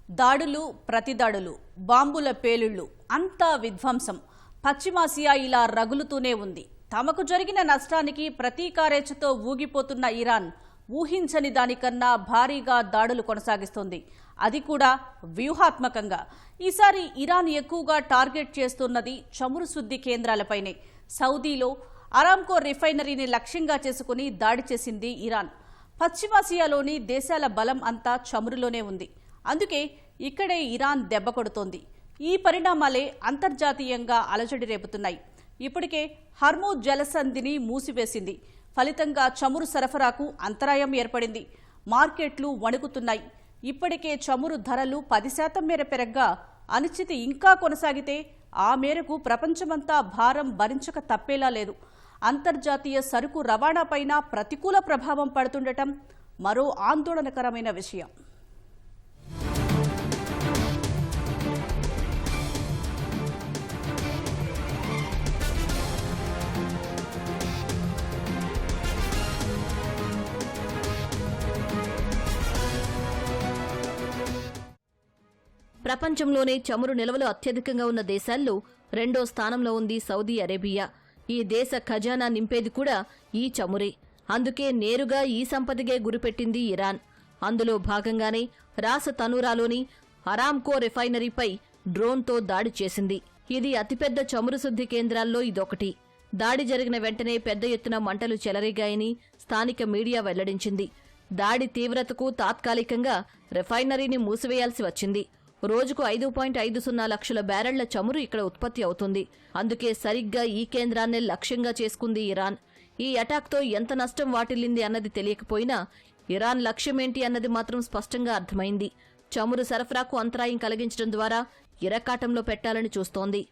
దాడులు, ప్రతిదాడులు, బాంబుల పేలుళ్లు, అంతా విధ్వంసం. పశ్చిమాసియా ఇలా రగులుతూనే ఉంది. తమకు జరిగిన నష్టానికి ప్రతీకారేచ్ఛతో ఊగిపోతున్న ఇరాన్ ఊహించని దానికన్నా భారీగా దాడులు కొనసాగిస్తోంది. అది కూడా వ్యూహాత్మకంగా. ఈసారి ఇరాన్ ఎక్కువగా టార్గెట్ చేస్తున్నది చమురు శుద్ధి కేంద్రాలపైనే. సౌదీలో అరామ్కో రిఫైనరీని లక్ష్యంగా చేసుకుని దాడి చేసింది ఇరాన్. పశ్చిమాసియాలోని దేశాల బలం అంతా చమురులోనే ఉంది. అందుకే ఇక్కడే ఇరాన్ దెబ్బ కొడుతోంది. ఈ పరిణామాలే అంతర్జాతీయంగా అలజడి రేపుతున్నాయి. ఇప్పటికే హర్మూజ్ జలసంధిని మూసివేసింది. ఫలితంగా చమురు సరఫరాకు అంతరాయం ఏర్పడింది. మార్కెట్లు వణుకుతున్నాయి. ఇప్పటికే చమురు ధరలు 10% మేర పెరగ్గా అనిశ్చితి ఇంకా కొనసాగితే ఆ మేరకు ప్రపంచమంతా భారం భరించక తప్పేలా లేదు. అంతర్జాతీయ సరుకు రవాణాపైన ప్రతికూల ప్రభావం పడుతుండటం మరో ఆందోళనకరమైన విషయం. ప్రపంచంలోనే చమురు నిల్వలు అత్యధికంగా ఉన్న దేశాల్లో రెండో స్థానంలో ఉంది సౌదీ అరేబియా. ఈ దేశ ఖజానా నింపేది కూడా ఈ చమురే. అందుకే నేరుగా ఈ సంపదకే గురిపెట్టింది ఇరాన్. అందులో భాగంగానే రాస్ తనూరాలోని అరామ్కో రిఫైనరీపై డ్రోన్తో దాడి చేసింది. ఇది అతిపెద్ద చమురు శుద్ధి కేంద్రాల్లో ఇదొకటి. దాడి జరిగిన వెంటనే పెద్ద ఎత్తున మంటలు చెలరేగాయని స్థానిక మీడియా వెల్లడించింది. దాడి తీవ్రతకు తాత్కాలికంగా రిఫైనరీని మూసివేయాల్సి వచ్చింది. రోజుకు 5.50 లక్షల బ్యారెళ్ల చమురు ఇక్కడ ఉత్పత్తి అవుతుంది. అందుకే సరిగ్గా ఈ కేంద్రాన్నే లక్ష్యంగా చేసుకుంది ఇరాన్. ఈ అటాక్తో ఎంత నష్టం వాటిల్లింది అన్నది తెలియకపోయినా ఇరాన్ లక్ష్యమేంటి అన్నది మాత్రం స్పష్టంగా అర్థమైంది. చమురు సరఫరాకు అంతరాయం కలిగించడం ద్వారా ఇరకాటంలో పెట్టాలని చూస్తోంది.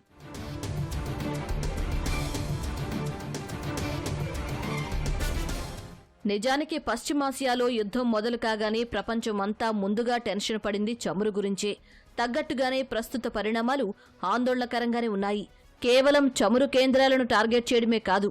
నిజానికి పశ్చిమాసియాలో యుద్ధం మొదలు కాగానే ప్రపంచమంతా ముందుగా టెన్షన్ పడింది చమురు గురించే. తగ్గట్టుగానే ప్రస్తుత పరిణామాలు ఆందోళనకరంగానే ఉన్నాయి. కేవలం చమురు కేంద్రాలను టార్గెట్ చేయడమే కాదు,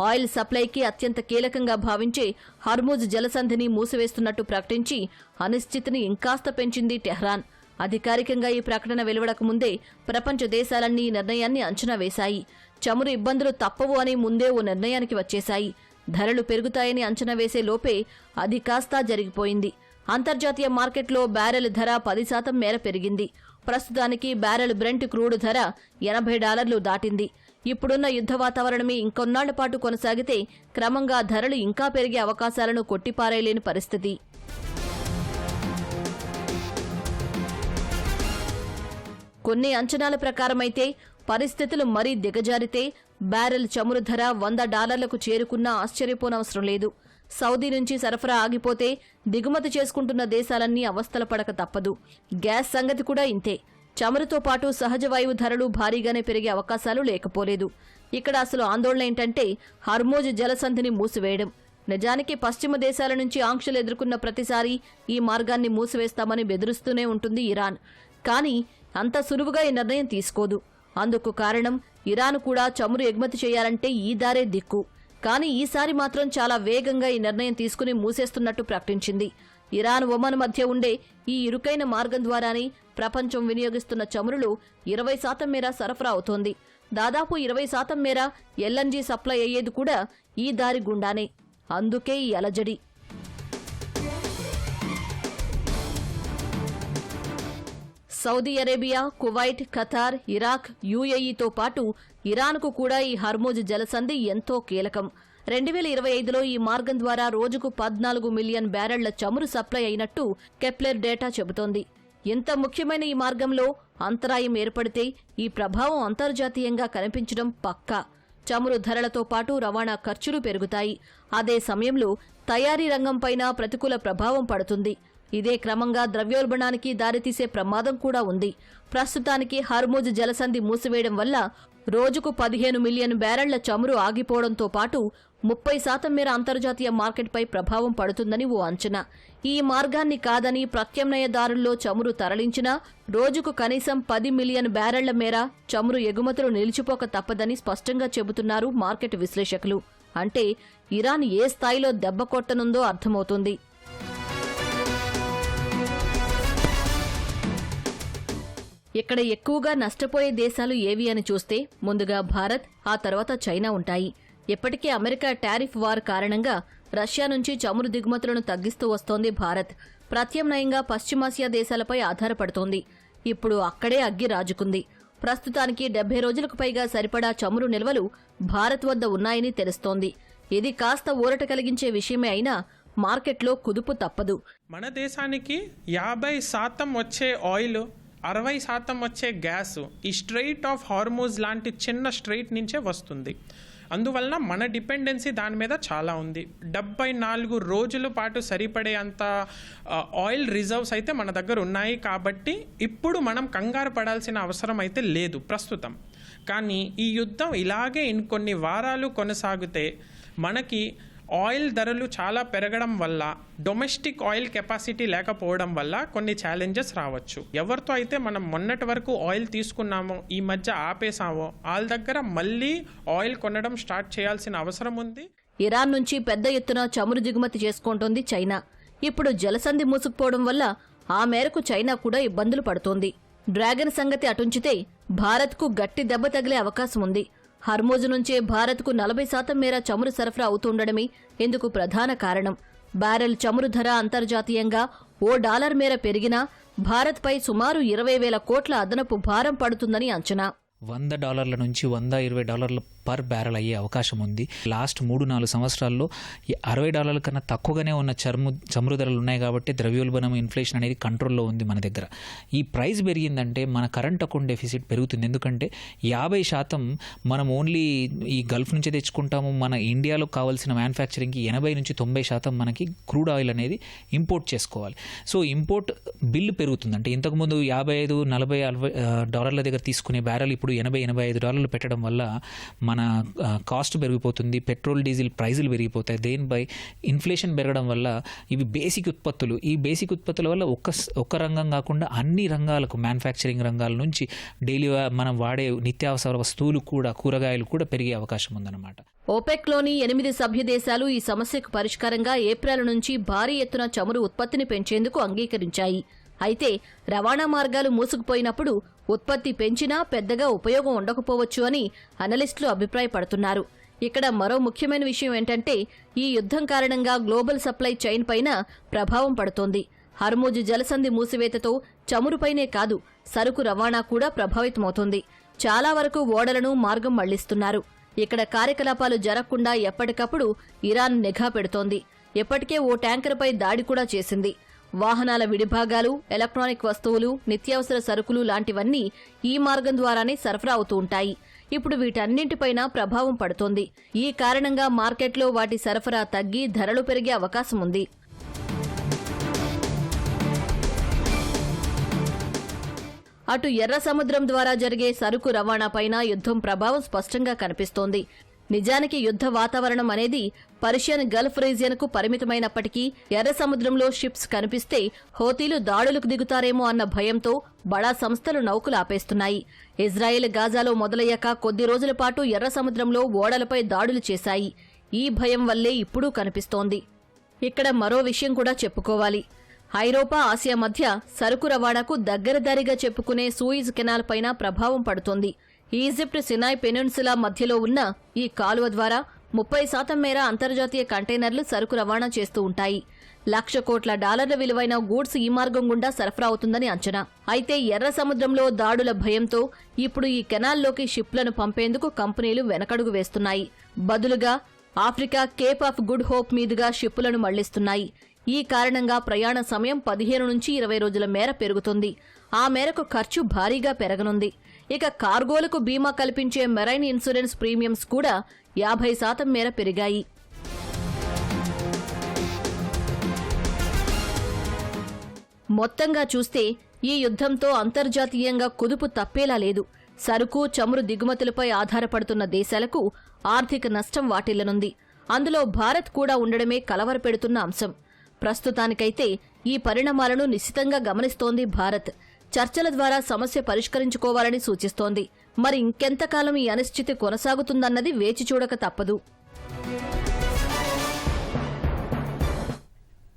ఆయిల్ సప్లైకి అత్యంత కీలకంగా భావించే హర్మూజ్ జలసంధిని మూసివేస్తున్నట్టు ప్రకటించి అనిశ్చితిని ఇంకాస్త పెంచింది టెహ్రాన్. అధికారికంగా ఈ ప్రకటన వెలువడక ముందే ప్రపంచ దేశాలన్నీ ఈ నిర్ణయాన్ని అంచనా వేశాయి. చమురు ఇబ్బందులు తప్పవు అని ముందే ఓ నిర్ణయానికి వచ్చేశాయి. ధరలు పెరుగుతాయని అంచనా వేసే లోపే అది కాస్తా జరిగిపోయింది. అంతర్జాతీయ మార్కెట్లో బ్యారెల్ ధర 10% మేర పెరిగింది. ప్రస్తుతానికి బ్యారెల్ బ్రెంట్ క్రూడ్ ధర $80 దాటింది. ఇప్పుడున్న యుద్ధ వాతావరణమే ఇంకొన్నాళ్ల పాటు కొనసాగితే క్రమంగా ధరలు ఇంకా పెరిగే అవకాశాలను కొట్టిపారేయలేని పరిస్థితి. కొన్ని అంచనాల ప్రకారమైతే పరిస్థితులు మరీ దిగజారితే బ్యారెల్ చమురు ధర $100కు చేరుకున్నా ఆశ్చర్యపోనవసరం లేదు. సౌదీ నుంచి సరఫరా ఆగిపోతే దిగుమతి చేసుకుంటున్న దేశాలన్నీ అవస్థల పడక తప్పదు. గ్యాస్ సంగతి కూడా ఇంతే. చమురుతో పాటు సహజ వాయువు ధరలు భారీగానే పెరిగే అవకాశాలు లేకపోలేదు. ఇక్కడ అసలు ఆందోళన ఏంటంటే హర్మూజ్ జలసంధిని మూసివేయడం. నిజానికి పశ్చిమ దేశాల నుంచి ఆంక్షలు ఎదుర్కొన్న ప్రతిసారి ఈ మార్గాన్ని మూసివేస్తామని బెదిరిస్తూనే ఉంటుంది ఇరాన్. కానీ అంత సులువుగా ఈ నిర్ణయం తీసుకోదు. అందుకు కారణం ఇరాన్ కూడా చమురు ఎగుమతి చేయాలంటే ఈ దారే దిక్కు. కానీ ఈసారి మాత్రం చాలా వేగంగా ఈ నిర్ణయం తీసుకుని మూసేస్తున్నట్టు ప్రకటించింది. ఇరాన్, ఒమన్ మధ్య ఉండే ఈ ఇరుకైన మార్గం ద్వారానే ప్రపంచం వినియోగిస్తున్న చమురులో 20% మేర సరఫరా అవుతోంది. దాదాపు 20% మేర ఎల్ఎన్జీ సప్లై అయ్యేది కూడా ఈ దారి గుండానే. అందుకే ఈ అలజడి. Saudi Arabia, Kuwait, Qatar, Iraq, యూఏఈతో పాటు ఇరాన్కు కూడా ఈ హర్మూజ్ జలసంధి ఎంతో కీలకం. 2025లో ఈ మార్గం ద్వారా రోజుకు 14 మిలియన్ బ్యారెళ్ల చమురు సప్లై అయినట్టు కెప్లర్ డేటా చెబుతోంది. ఇంత ముఖ్యమైన ఈ మార్గంలో అంతరాయం ఏర్పడితే ఈ ప్రభావం అంతర్జాతీయంగా కనిపించడం పక్కా. చమురు ధరలతో పాటు రవాణా ఖర్చులు పెరుగుతాయి. అదే సమయంలో తయారీ రంగంపైన ప్రతికూల ప్రభావం పడుతుంది. ఇదే క్రమంగా ద్రవ్యోల్బణానికి దారితీసే ప్రమాదం కూడా ఉంది. ప్రస్తుతానికి హర్మూజ్ జలసంధి మూసివేయడం వల్ల రోజుకు 15 మిలియన్ బ్యారెళ్ల చమురు ఆగిపోవడంతో పాటు 30% మేర అంతర్జాతీయ మార్కెట్పై ప్రభావం పడుతుందని ఓ అంచనా. ఈ మార్గాన్ని కాదని ప్రత్యామ్నాయ దారుల్లో చమురు తరలించినా రోజుకు కనీసం 10 మిలియన్ బ్యారెళ్ల మేర చమురు ఎగుమతులు నిలిచిపోక తప్పదని స్పష్టంగా చెబుతున్నారు మార్కెట్ విశ్లేషకులు. అంటే ఇరాన్ ఏ స్థాయిలో దెబ్బ కొట్టనుందో అర్థమవుతుంది. ఇక్కడ ఎక్కువగా నష్టపోయే దేశాలు ఏవి అని చూస్తే ముందుగా భారత్, ఆ తర్వాత చైనా ఉంటాయి. ఇప్పటికే అమెరికా టారిఫ్ వార్ కారణంగా రష్యా నుంచి చమురు దిగుమతులను తగ్గిస్తూ వస్తోంది భారత్. ప్రత్యామ్నాయంగా పశ్చిమాసియా దేశాలపై ఆధారపడుతోంది. ఇప్పుడు అక్కడే అగ్గి రాజుకుంది. ప్రస్తుతానికి 70 రోజులకు పైగా సరిపడా చమురు నిల్వలు భారత్ వద్ద ఉన్నాయని తెలుస్తోంది. ఇది కాస్త ఊరట కలిగించే విషయమే అయినా మార్కెట్లో కుదుపు తప్పదు. మన దేశానికి 50% వచ్చే ఆయిల్, 60% వచ్చే గ్యాస్ ఈ స్ట్రెయిట్ ఆఫ్ హార్మోజ్ లాంటి చిన్న స్ట్రెయిట్ నుంచే వస్తుంది. అందువలన మన డిపెండెన్సీ దాని మీద చాలా ఉంది. 74 రోజుల పాటు సరిపడే అంత ఆయిల్ రిజర్వ్స్ అయితే మన దగ్గర ఉన్నాయి. కాబట్టి ఇప్పుడు మనం కంగారు పడాల్సిన అవసరం అయితే లేదు ప్రస్తుతం. కానీ ఈ యుద్ధం ఇలాగే ఇంకొన్ని వారాలు కొనసాగితే మనకి ఆయిల్ ధరలు చాలా పెరగడం వల్ల, డొమెస్టిక్ ఆయిల్ కెపాసిటీ లేకపోవడం వల్ల కొన్ని ఛాలెంజెస్ రావచ్చు. ఎవరితో అయితే మనం మొన్నటి వరకు ఆయిల్ తీసుకున్నామో, ఈ మధ్య ఆపేసామో, వాళ్ళ దగ్గర మళ్ళీ ఆయిల్ కొనడం స్టార్ట్ చేయాల్సిన అవసరం ఉంది. ఇరాన్ నుంచి పెద్ద ఎత్తున చమురు దిగుమతి చేసుకుంటోంది చైనా. ఇప్పుడు జలసంధి మూసుకుపోవడం వల్ల ఆ మేరకు చైనా కూడా ఇబ్బందులు పడుతోంది. డ్రాగన్ సంగతి అటుంచితే భారత్కు గట్టి దెబ్బ తగిలే అవకాశం ఉంది. హర్మోజు నుంచే భారత్కు 40% మేర చమురు సరఫరా అవుతుండడమే ఇందుకు ప్రధాన కారణం. బ్యారెల్ చమురు ధర అంతర్జాతీయంగా $1 మేర పెరిగినా భారత్పై సుమారు 20,000 కోట్ల అదనపు భారం పడుతుందని అంచనా. $100 నుంచి $120 పర్ బ్యారెల్ అయ్యే అవకాశం ఉంది. లాస్ట్ 3-4 సంవత్సరాల్లో $60 కన్నా తక్కువగానే ఉన్న చమురు ధరలు ఉన్నాయి. కాబట్టి ద్రవ్యోల్బణం, ఇన్ఫ్లేషన్ అనేది కంట్రోల్లో ఉంది మన దగ్గర. ఈ ప్రైస్ పెరిగిందంటే మన కరెంట్ అకౌంట్ డెఫిసిట్ పెరుగుతుంది. ఎందుకంటే 50% మనం ఓన్లీ ఈ గల్ఫ్ నుంచే తెచ్చుకుంటాము. మన ఇండియాలో కావాల్సిన మ్యానుఫ్యాక్చరింగ్కి 80 నుంచి 90% మనకి క్రూడ్ ఆయిల్ అనేది ఇంపోర్ట్ చేసుకోవాలి. సో ఇంపోర్ట్ బిల్లు పెరుగుతుంది. అంటే ఇంతకుముందు $55-40 దగ్గర తీసుకునే బ్యారెల్ ఇప్పుడు $80-85 పెట్టడం వల్ల మన కాస్ట్ పెరిగిపోతుంది. పెట్రోల్, డీజిల్ ప్రైజులు పెరిగిపోతాయి. దేనిపై ఇన్ఫ్లేషన్ పెరగడం వల్ల ఇవి బేసిక్ ఉత్పత్తులు. ఈ బేసిక్ ఉత్పత్తుల వల్ల ఒక్క రంగం కాకుండా అన్ని రంగాలకు, మ్యానుఫ్యాక్చరింగ్ రంగాల నుంచి డైలీ మనం వాడే నిత్యావసర వస్తువులు కూడా, కూరగాయలు కూడా పెరిగే అవకాశం ఉందన్నమాట. ఓపెక్లోని 8 సభ్య దేశాలు ఈ సమస్యకు పరిష్కారంగా ఏప్రిల్ నుంచి భారీ ఎత్తున చమురు ఉత్పత్తిని పెంచేందుకు అంగీకరించాయి. అయితే రవాణా మార్గాలు మూసుకుపోయినప్పుడు ఉత్పత్తి పెంచినా పెద్దగా ఉపయోగం ఉండకపోవచ్చు అని అనలిస్టులు అభిప్రాయపడుతున్నారు. ఇక్కడ మరో ముఖ్యమైన విషయం ఏంటంటే ఈ యుద్ధం కారణంగా గ్లోబల్ సప్లై చైన్ పైన ప్రభావం పడుతోంది. హర్మూజ్ జలసంధి మూసివేతతో చమురుపైనే కాదు, సరుకు రవాణా కూడా ప్రభావితమవుతోంది. చాలా వరకు ఓడలను మార్గం మళ్లిస్తున్నారు. ఇక్కడ కార్యకలాపాలు జరగకుండా ఎప్పటికప్పుడు ఇరాన్ నిఘా పెడుతోంది. ఇప్పటికే ఓ ట్యాంకర్పై దాడి కూడా చేసింది. వాహనాల విడిభాగాలు, ఎలక్ట్రానిక్ వస్తువులు, నిత్యావసర సరుకులు లాంటివన్నీ ఈ మార్గం ద్వారానే సరఫరా అవుతూ ఉంటాయి. ఇప్పుడు వీటన్నింటిపైనా ప్రభావం పడుతోంది. ఈ కారణంగా మార్కెట్లో వాటి సరఫరా తగ్గి ధరలు పెరిగే అవకాశం ఉంది. అటు ఎర్ర సముద్రం ద్వారా జరిగే సరుకు రవాణాపైన యుద్ధం ప్రభావం స్పష్టంగా కనిపిస్తోంది. నిజానికి యుద్ధ వాతావరణం అనేది పర్షియన్ గల్ఫ్ రీజియన్కు పరిమితమైనప్పటికీ ఎర్ర సముద్రంలో షిప్స్ కనిపిస్తే హౌతీలు దాడులకు దిగుతారేమో అన్న భయంతో బడా సంస్థలు నౌకలు ఆపేస్తున్నాయి. ఇజ్రాయెల్ గాజాలో మొదలయ్యాక కొద్ది రోజుల పాటు ఎర్ర సముద్రంలో ఓడలపై దాడులు చేశాయి. ఈ భయం వల్లే ఇప్పుడూ కనిపిస్తోంది. ఇక్కడ మరో విషయం కూడా చెప్పుకోవాలి. ఐరోపా, ఆసియా మధ్య సరుకు రవాణాకు దగ్గరదారిగా చెప్పుకునే సూయిజ్ కెనాల్ పైన ప్రభావం పడుతోంది. ఈజిప్ట్ సినాయ్ పెనిన్సులా మధ్యలో ఉన్న ఈ కాలువ ద్వారా 30% మేర అంతర్జాతీయ కంటైనర్లు సరుకు రవాణా చేస్తూ ఉంటాయి. $1,00,000 కోట్ల విలువైన గూడ్స్ ఈ మార్గం గుండా సరఫరా అవుతుందని అంచనా. అయితే ఎర్ర సముద్రంలో దాడుల భయంతో ఇప్పుడు ఈ కెనాల్లోకి షిప్లను పంపేందుకు కంపెనీలు వెనకడుగు వేస్తున్నాయి. బదులుగా Africa Cape of good hope మీదుగా షిప్పులను మళ్లిస్తున్నాయి. ఈ కారణంగా ప్రయాణ సమయం 15 నుంచి 20 రోజుల మేర పెరుగుతుంది. ఆ మేరకు ఖర్చు భారీగా పెరగనుంది. ఇక కార్గోలకు బీమా కల్పించే మెరైన్ ఇన్సూరెన్స్ ప్రీమియమ్స్ కూడా 50% మేర పెరిగాయి. మొత్తంగా చూస్తే ఈ యుద్ధంతో అంతర్జాతీయంగా కుదుపు తప్పేలా లేదు. సరుకు, చమురు దిగుమతులపై ఆధారపడుతున్న దేశాలకు ఆర్థిక నష్టం వాటిల్లనుంది. అందులో భారత్ కూడా ఉండడమే కలవరపెడుతున్న అంశం. ప్రస్తుతానికైతే ఈ పరిణామాలను నిశితంగా గమనిస్తోంది భారత్. చర్చల ద్వారా సమస్య పరిష్కరించుకోవాలని సూచిస్తోంది. మరి ఇంకెంతకాలం ఈ అనిశ్చితి కొనసాగుతుందన్నది వేచి చూడక తప్పదు.